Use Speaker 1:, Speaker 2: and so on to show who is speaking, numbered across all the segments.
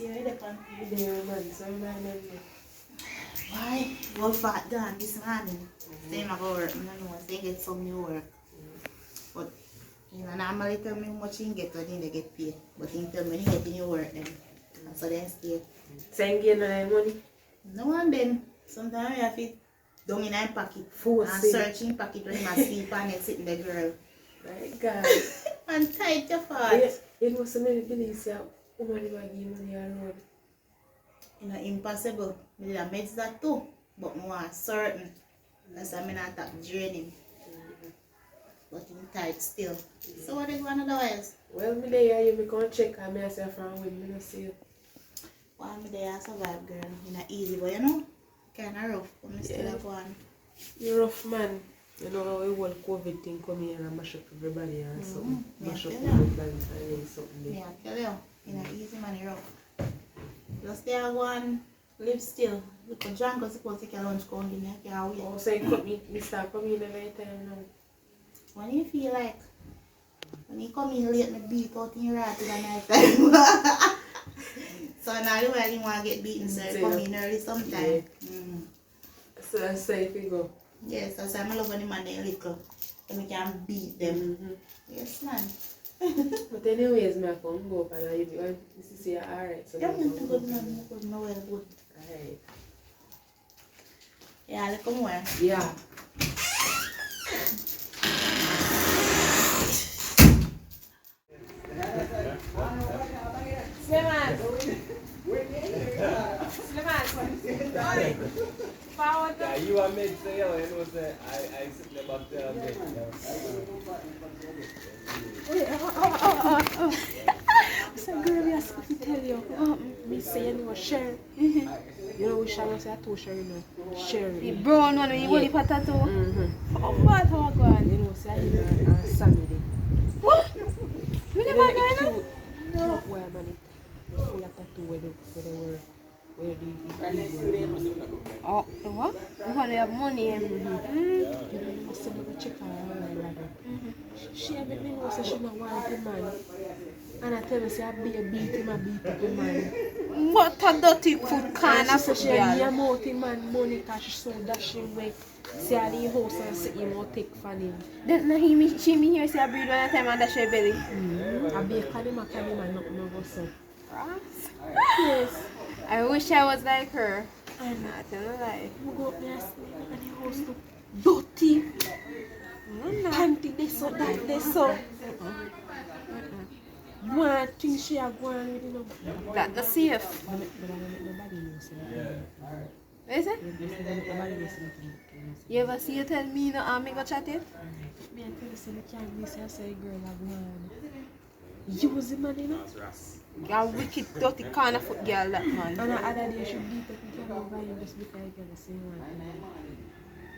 Speaker 1: see you there, man.
Speaker 2: There, man. So I'm not there.
Speaker 1: Why? Go fat gone this morning. Same I go work. I don't know. They get some new work. But you know, normally tell me how much you get when they get paid. But he tell me he get new work then. And so then stay.
Speaker 2: So you get no money?
Speaker 1: No one then. Sometimes I have to down in my pocket.
Speaker 2: Force
Speaker 1: and
Speaker 2: it.
Speaker 1: searching pocket when I sleep and it's sitting the girl.
Speaker 2: My God.
Speaker 1: And tight your fat.
Speaker 2: It was so many beliefs that woman will give money on road.
Speaker 1: You know, impossible. I meds that too. But I want certain. That's why I'm not that draining. But in tight still. So what are you going to do else?
Speaker 2: Well, me there, you can't check on myself from when I see you.
Speaker 1: While me there, I survive, girl. In a easy way, you know? Kind of rough, but I still have one.
Speaker 2: You're rough, man. You know how the whole COVID thing come here and mash up everybody and something. Mash up every plans and then something there.
Speaker 1: Yeah, I tell you. In a easy man, rough. Just there, go and live still. You can drink because you can take your lunch, go and give me a car.
Speaker 2: Oh, so you start coming in every time now?
Speaker 1: When you feel like, when you come in late, me beat out in your right in the night time. So now the way I didn't want to get beaten, so I come in early sometime.
Speaker 2: Yeah. So that's how you go?
Speaker 1: Yes, that's why I love when the man they little. So we can beat them. Yes, man.
Speaker 2: But anyways, I come go up and you see you're alright. So
Speaker 1: Yeah, I'm good, man. I'm well good.
Speaker 2: Alright.
Speaker 1: Yeah, look come where.
Speaker 2: Yeah. Sleman!
Speaker 3: Yeah, you are made say, you know, say, I sit there back there and make
Speaker 2: So girl, I have to tell you, me say you know Sherry. You know which I say I told Sherry, you know Sherry.
Speaker 4: The brown one with the body potato.
Speaker 2: Oh, what how I go on? You know say I live on Saturday.
Speaker 4: What? You never know?
Speaker 2: No, where man it full of tattoo where they were
Speaker 4: Oh, the what? You want to have money?
Speaker 2: You know, say I check her She have me know say she not want the man. And I tell her say I be a beat him, I beat up the man.
Speaker 4: What a dirty food kind of
Speaker 2: She
Speaker 4: food,
Speaker 2: say she
Speaker 4: girl.
Speaker 2: amount him man money because she so dashing way. See I leave house and see him out take from him.
Speaker 4: Then she me here say I breed one time and dash her belly.
Speaker 2: I be a canima and nothing over so.
Speaker 4: Yes. I wish I was like her.
Speaker 2: And
Speaker 4: I tell a lie.
Speaker 2: you go up there and the house look dirty. Panty they so that they so. One thing she a go on with you know.
Speaker 4: That's not safe.
Speaker 2: But I don't make nobody know say that.
Speaker 4: What is it?
Speaker 2: Nobody know say
Speaker 4: You ever see you tell me no me go chat it?
Speaker 2: me and tell you say you can't miss her say girl a go on. Use the man you know.
Speaker 4: A wicked dirty kind of foot girl that man.
Speaker 2: And the other day she beat up the girl over him just because he got the same one.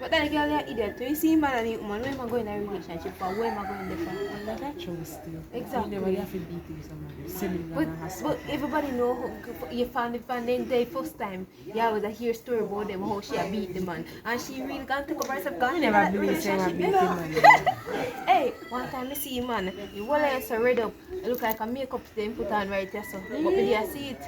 Speaker 4: But that girl is idiot. You see man and the woman, where am I going in a relationship for? Where am I going there for?
Speaker 2: And that true still.
Speaker 4: Exactly.
Speaker 2: You never have to beat him somebody. Send him down a hospital.
Speaker 4: But everybody know how you found it from the first time. You always hear story about them how she beat the man. And she really can't take up herself.
Speaker 2: I never believe say I beat him man.
Speaker 4: Hey, one time I see man, the whole eye so red up. It look like a makeup thing put on right there so. But me I see it.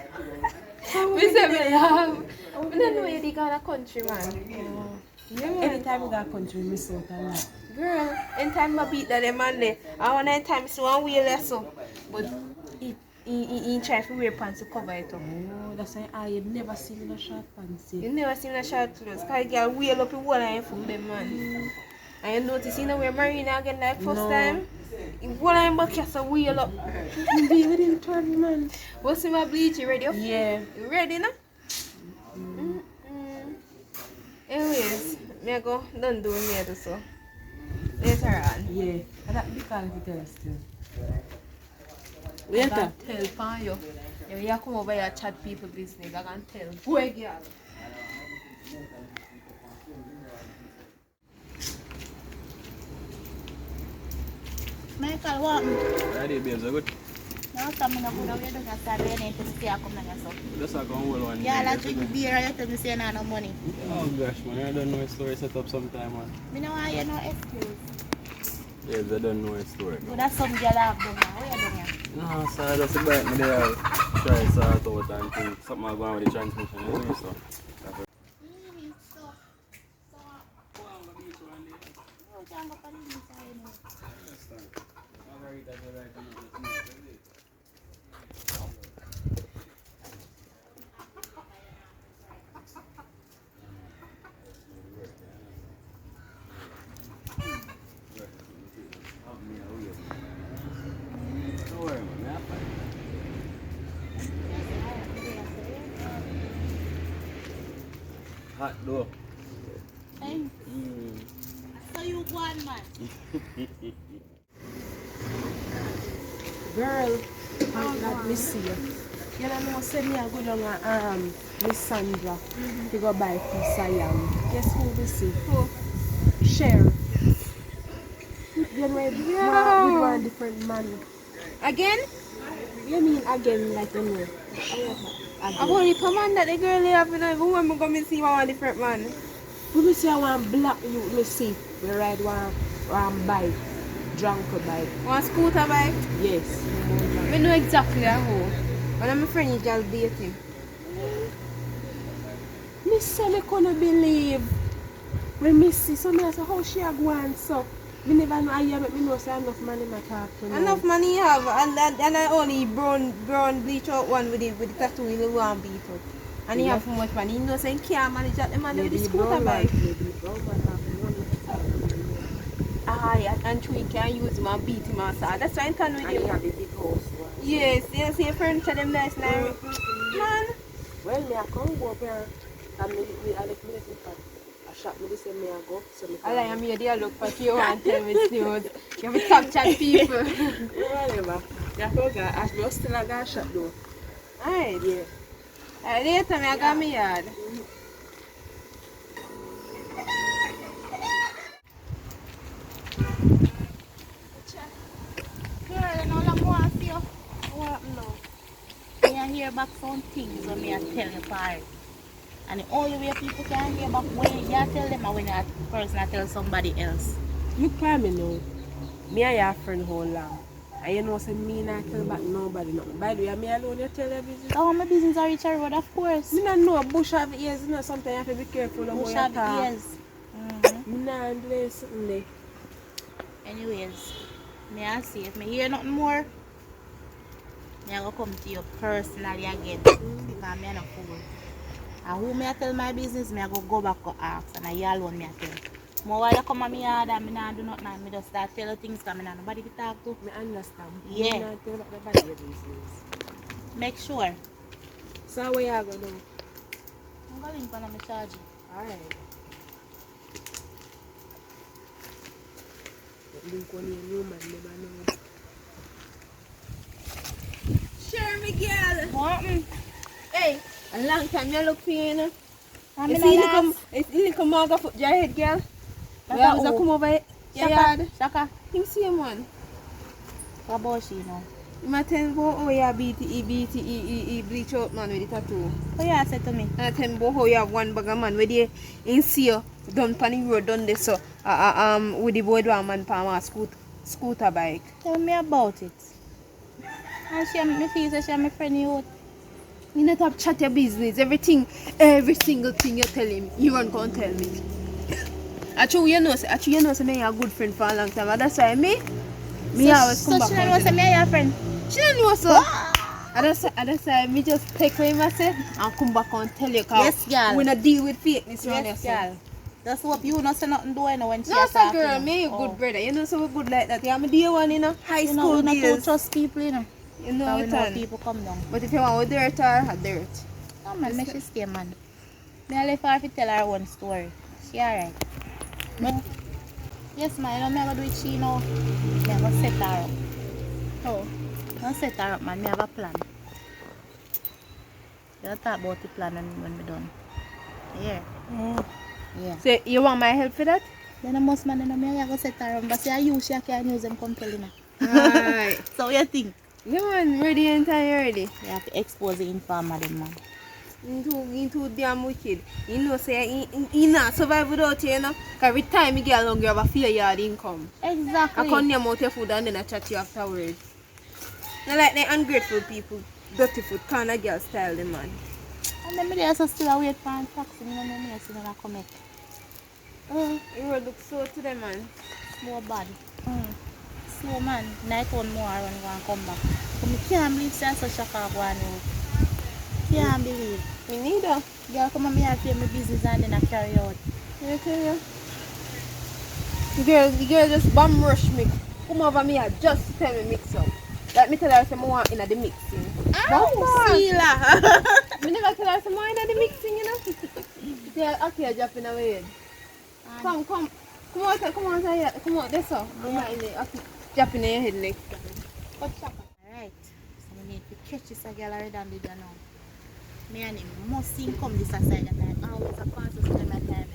Speaker 4: We say me have. I don't know you the kind of country man.
Speaker 2: Yeah, anytime we got country, we miss out a lot.
Speaker 4: Girl, anytime I beat that man there, I want anytime I see one wheel there so. But he try to wear pants to cover it up.
Speaker 2: Oh, that's why I never seen in a short pants.
Speaker 4: You never seen a short clothes, because girl wheel up the whole line from them man. And you notice you know where Marina again like first time? The whole line back here so wheel up.
Speaker 2: Be within 12 man.
Speaker 4: What's in my bleach? You ready up?
Speaker 2: Yeah.
Speaker 4: You ready now? Anyways, me go don't do me do so. Later on.
Speaker 2: Yeah. And that because he tell us still.
Speaker 4: I can tell pan you. You come over here and chat people business. I can tell. Boy girl.
Speaker 1: Michael, what?
Speaker 3: Ready, babes, are good?
Speaker 1: No, come on, I'm going to start doing it to stay up on yourself.
Speaker 3: Just like on hold one.
Speaker 1: Yeah, I drink beer and you tell me say I no money.
Speaker 3: Oh gosh, man, I don't know a story set up sometime, man.
Speaker 1: Me know why you no excuse.
Speaker 3: Yes, I don't know a story.
Speaker 1: But that's some girl I have done now. What you done here?
Speaker 3: No, so I just bike me there. Try to sort out and think something going with the transmission, you know, so. Don't worry, man. Hot door.
Speaker 1: So you go on, man.
Speaker 2: Girl, let me see you. You know, say me I go down Miss Sandra to go buy for Siam. Guess who we see?
Speaker 4: Who?
Speaker 2: Cher. You know, with one different man.
Speaker 4: Again?
Speaker 2: You mean again, like you know?
Speaker 4: I've only come on that the girl have, you know, even when I go and see one different man.
Speaker 2: We see I want black you, me see. We ride one bike, drunk bike.
Speaker 4: One scooter bike?
Speaker 2: Yes.
Speaker 4: I know exactly who. One of my friends just dating.
Speaker 2: Me say me couldn't believe when me see somebody say how she a go and so. Me never know I hear me know say enough money my talk to know.
Speaker 4: Enough money you have, and I only brown bleach out one with the tattoo in the one beat up. And he have so much money, you know, saying can't manage that the man with the scooter bike. Aye, and Chui can use him and beat him outside. That's why I'm telling
Speaker 2: And
Speaker 4: you.
Speaker 2: he have a big house.
Speaker 4: Yes, you see your furniture them nice now. Man.
Speaker 2: Well, me I come go up here and I left me a shop me say me I go so me
Speaker 4: I like I'm here there look for you and tell me news. You have to talk chat people.
Speaker 2: whatever. You forgot as me still a got shop though.
Speaker 4: Alright.
Speaker 2: Yeah.
Speaker 4: Later me I got me yard.
Speaker 1: Girl, you know what I want to see you?
Speaker 2: What happened now?
Speaker 1: Me I hear back some things when me I tell you part. And the only way people can hear back when you tell them or when a person I tell somebody else.
Speaker 2: Look at me now. Me and your friend how long. And you know say me not tell back nobody nothing. By the way, me alone you tell your business.
Speaker 1: Oh, my business are reach a road, of course.
Speaker 2: Me not know bush have ears, you know sometimes you have to be careful of
Speaker 1: Bush
Speaker 2: how
Speaker 1: have
Speaker 2: you talk.
Speaker 1: ears.
Speaker 2: Me not do something there.
Speaker 1: Anyways, me I see if me hear nothing more, me I go come to you personally again. Because me not fool. And who me I tell my business, me I go back to ask and I you alone me I tell. More while you come at me yard and me not do nothing and me just start tell you things because me not nobody to talk to.
Speaker 2: Me understand.
Speaker 1: Yeah.
Speaker 2: Me not tell nobody your business.
Speaker 1: Make sure.
Speaker 2: So where you go now?
Speaker 1: I'm going to my charge.
Speaker 2: Alright. Link on your new man, never know.
Speaker 4: Sure, me girl.
Speaker 1: What?
Speaker 4: Hey, a long time you look for you, you know.
Speaker 1: I'm
Speaker 4: You
Speaker 1: in
Speaker 4: see,
Speaker 1: a
Speaker 4: it's little Marga foot your head, girl.
Speaker 1: That's
Speaker 4: We
Speaker 1: a
Speaker 4: always
Speaker 1: who?
Speaker 4: come over your
Speaker 1: Shaka.
Speaker 4: yard.
Speaker 1: Shaka.
Speaker 4: You see him, man.
Speaker 1: What about she now?
Speaker 4: You might tell him about how you have BTE bleach out man with the tattoo.
Speaker 1: What you say to me?
Speaker 4: And I tell him about how you have one bag of man where they in see you done pan the road done this so with the boy one man pan a scooter bike.
Speaker 1: Tell me about it. And she make me feel so she my friend you.
Speaker 4: You not have chat your business, every single thing you tell him, you run go and tell me. Actually you know say me a good friend for a long time and that's why me always come back.
Speaker 1: So she don't know say me are your friend?
Speaker 4: She don't know so. And that's why me just take what him say and come back and tell you cause
Speaker 1: Yes, girl.
Speaker 4: we not deal with fakeness around
Speaker 1: Yes,
Speaker 4: here.
Speaker 1: girl. Just hope you not say nothing doing when she
Speaker 4: No,
Speaker 1: is
Speaker 4: sir,
Speaker 1: talking.
Speaker 4: girl, me a good brother. You know, so we good like that. Yeah, I'm a dear one, you know. High
Speaker 1: You know,
Speaker 4: school
Speaker 1: we not
Speaker 4: days.
Speaker 1: to trust people, you know.
Speaker 4: You know
Speaker 1: Because we
Speaker 4: it
Speaker 1: know
Speaker 4: all.
Speaker 1: people come down.
Speaker 4: But if you want with dirt or dirt.
Speaker 1: No, man, make she stay, man. Me I left her to tell her one story. She alright. No? Yes, man. You know, me I go do it she now. Me I go set her up.
Speaker 4: Oh.
Speaker 1: I set her up, man. Me have a plan. We'll talk about the plan when we're done. Yeah. Yeah.
Speaker 4: So you want my help for that?
Speaker 1: Then I must, man, you know, me I go set her up. But see, I use she can use them come tell you now.
Speaker 4: Alright.
Speaker 1: So what you think?
Speaker 4: You man, ready and time ready.
Speaker 1: You have to expose the informer them, man.
Speaker 4: He too damn wicked. You know, say he not survive without you, you know. Cause every time you get along, you have a 4 yard income.
Speaker 1: Exactly.
Speaker 4: I come near out your food and then I chat you afterwards. Not like the ungrateful people, dirty food, kind of girl style them man.
Speaker 1: And then me there so still wait for a taxi. Me no know me see no come back.
Speaker 4: The road looks so to them man.
Speaker 1: Slow bad. Slow man. Night one more run go and come back. But me can't believe say such a car go on now. Can't believe.
Speaker 4: Me neither.
Speaker 1: Girl come on me and pay my business and then I carry out.
Speaker 4: You tell the girl just bum rush me. Come over me and just tell me mix up. Like me tell her some more in the mixing.
Speaker 1: Sila.
Speaker 4: Me never tell her some more in the mixing, you know. Yeah, okay, dropping away. Come on, come on, that's all. Okay, dropping in your head next time.
Speaker 1: Alright. So we need to catch this girl already and do that now. Me and him must see him come this side that I always a pass us to them at time.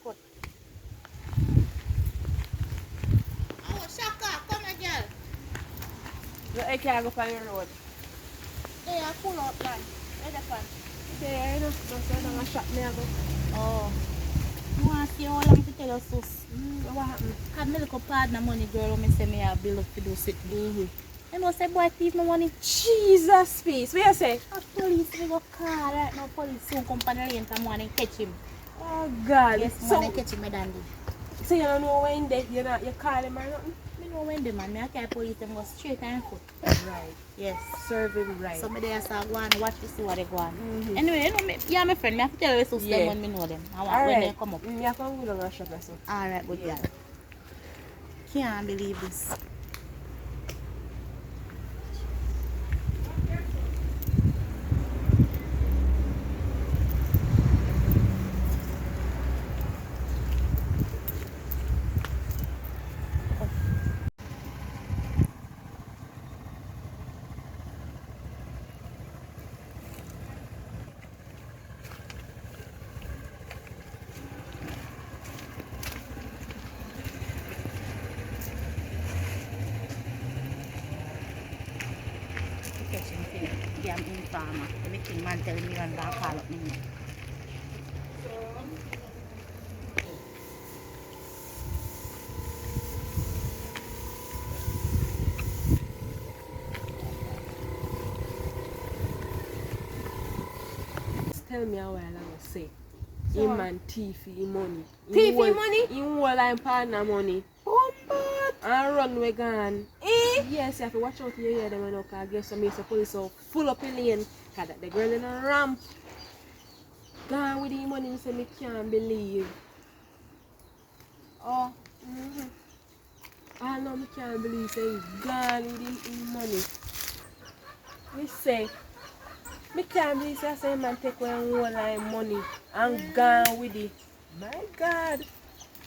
Speaker 1: Cut. Oh, Shaka, come here, girl.
Speaker 4: I can't go on your road.
Speaker 1: Hey, I pull up land. Where the fan?
Speaker 4: Okay, I know. Don't go shop me ago.
Speaker 1: Oh. You want to see how long to tell us sus?
Speaker 4: What happened?
Speaker 1: Had me look up partner money girl when me say me a bill up to do something. You know say boy thief my money.
Speaker 4: Jesus face. What you say?
Speaker 1: A police we go call right now. Police soon come on the lane to morning catch him.
Speaker 4: Oh God.
Speaker 1: Yes,
Speaker 4: So,
Speaker 1: man, catch him, my dandy.
Speaker 4: so you don't know when they you call him or nothing?
Speaker 1: Me know when the man, me I carry police them go straight and foot.
Speaker 4: Right.
Speaker 1: Yes.
Speaker 4: Serve him right.
Speaker 1: So me there start go and watch to see what they go on. Anyway, you know me, yeah, my friend, me have to tell you so them when me know them. I want when they come up.
Speaker 4: Me have to go down and shop so.
Speaker 1: Alright, good girl. Can't believe this. Catching thing. Yeah, I'm in farmer. Everything man telling me run back call up me.
Speaker 4: Tell me how I say. So, him man thief him money.
Speaker 2: Thief him money?
Speaker 4: Him whole I'm partner money.
Speaker 2: Oh, but.
Speaker 4: And run we gone.
Speaker 2: Eh?
Speaker 4: Yes, you have to watch out you hear them and I guess some the police so full up in lane. Cause that the girl in a ramp. Gone with the money, me say me can't believe.
Speaker 2: Oh.
Speaker 4: I know me can't believe say he gone with him money. Me say me can't believe say I say man take away whole line money and gone with it. My God.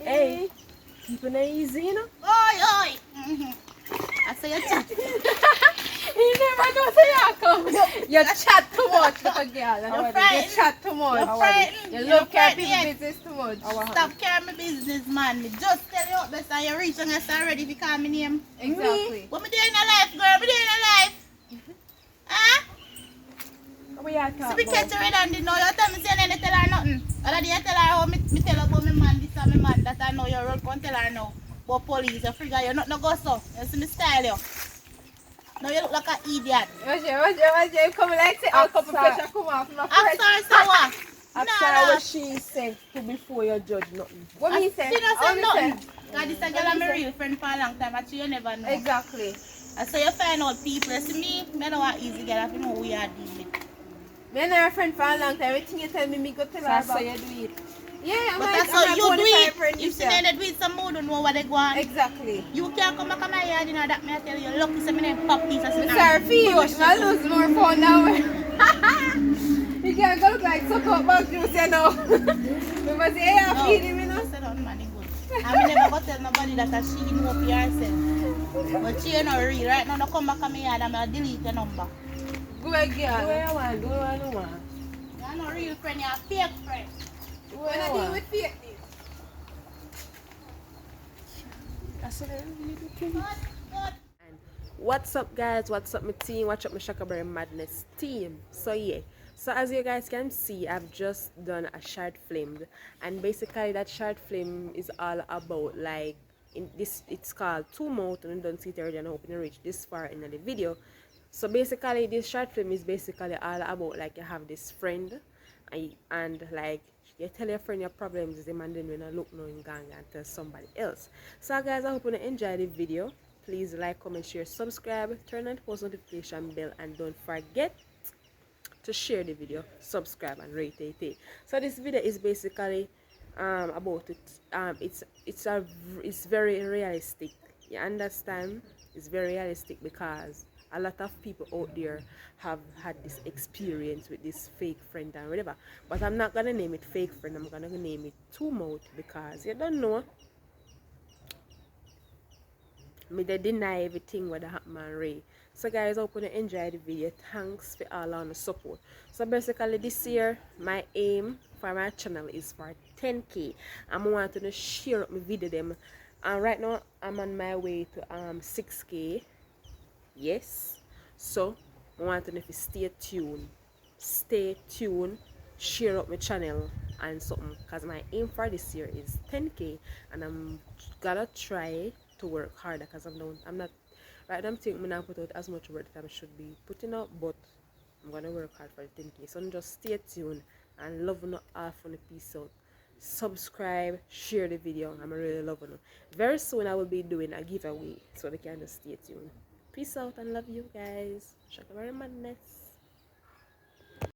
Speaker 4: Hey, people not easy, you know?
Speaker 1: Oi! I say you chat.
Speaker 4: You never know say you come. You chat too much, little girl.
Speaker 1: You're
Speaker 4: You
Speaker 1: frightened.
Speaker 4: chat too much.
Speaker 1: You're frightened.
Speaker 4: You
Speaker 1: You're
Speaker 4: love care
Speaker 1: frightened,
Speaker 4: people
Speaker 1: yes.
Speaker 4: business too much.
Speaker 1: Stop carrying my business, man. Me just tell you up best and you reach and you start ready to call me name.
Speaker 4: Exactly.
Speaker 1: What me doing in a life, girl? Me doing in a life? Huh?
Speaker 4: We are
Speaker 1: So
Speaker 4: talking
Speaker 1: we catch her and didn't know you tell me say I didn't tell her nothing. Other day I tell her how me tell her about my man, this and my man that I know you run come tell her now. But police, you figure you're not no go so. You see me style you. Now you look like an idiot.
Speaker 4: Watch it. Come like say a couple pressure come off my
Speaker 1: I'm
Speaker 4: friend.
Speaker 1: sorry, so what?
Speaker 4: After what she said to before you judge nothing. What me say?
Speaker 1: She don't
Speaker 4: What
Speaker 1: say
Speaker 4: me
Speaker 1: nothing.
Speaker 4: say?
Speaker 1: God, this a girl I'm a real friend for a long time. Actually, you never know.
Speaker 4: Exactly.
Speaker 1: I say you find out people. You see me, I know what easy girl. I know who we are dealing with.
Speaker 4: Me and her friend for a long time. Everything you tell me go tell her about. So you do it. Yeah,
Speaker 1: But that's how you do it. If she need to do it, some more don't know what they go on.
Speaker 4: Exactly.
Speaker 1: You can't come back to my yard, you know that me I tell you. Lucky some name pop piece as
Speaker 4: Sorry, feel I lose more phone now. You can't go look like suck up back juice, you know. Because hey, I feed him, you know.
Speaker 1: I said on money good. I mean never go tell nobody that she know for herself. But she ain't not real. Right now, no come back to my yard and I'll delete your number.
Speaker 4: Go ahead, girl. Do what you want, do what you want.
Speaker 1: You're not real friend, you're a fake friend.
Speaker 4: When I deal with fake things. That's what I really do.
Speaker 1: Good.
Speaker 4: What's up guys, what's up my team, what's up my Shakaberry Madness team. So yeah, so as you guys can see, I've just done a short film, and basically that short film is all about like
Speaker 2: in this, it's called Two Mouth, and don't see it already, and I hope you reach this far in the video. So basically this short film is basically all about like you have this friend and like you tell your friend your problems is him, and then when I look now in gang and tell somebody else. So guys, I hope you enjoy the video. Please like, comment, share, subscribe, turn on the post notification bell, and don't forget to share the video, subscribe, and rate it. So this video is basically about it. It's very realistic. You understand? It's very realistic because a lot of people out there have had this experience with this fake friend and whatever. But I'm not gonna name it fake friend. I'm gonna name it Two Mouth because you don't know. Me they deny everything what happened and Ray. So guys, I hope you enjoy the video. Thanks for all on the support. So basically this year my aim for my channel is for 10k. I'm wanting to share up my video them, and right now I'm on my way to 6k. Yes, so I want to stay tuned, share up my channel and something, because my aim for this year is 10k, and I'm gonna try to work harder because I'm not right now. I'm thinking I'm not put out as much work that I should be putting out, but I'm gonna work hard for the 10k. So just stay tuned and love you all for the peace out. Subscribe, share the video. I'm really loving it. Very soon I will be doing a giveaway, so they can just stay tuned. Peace out and love you guys. Shaka very madness.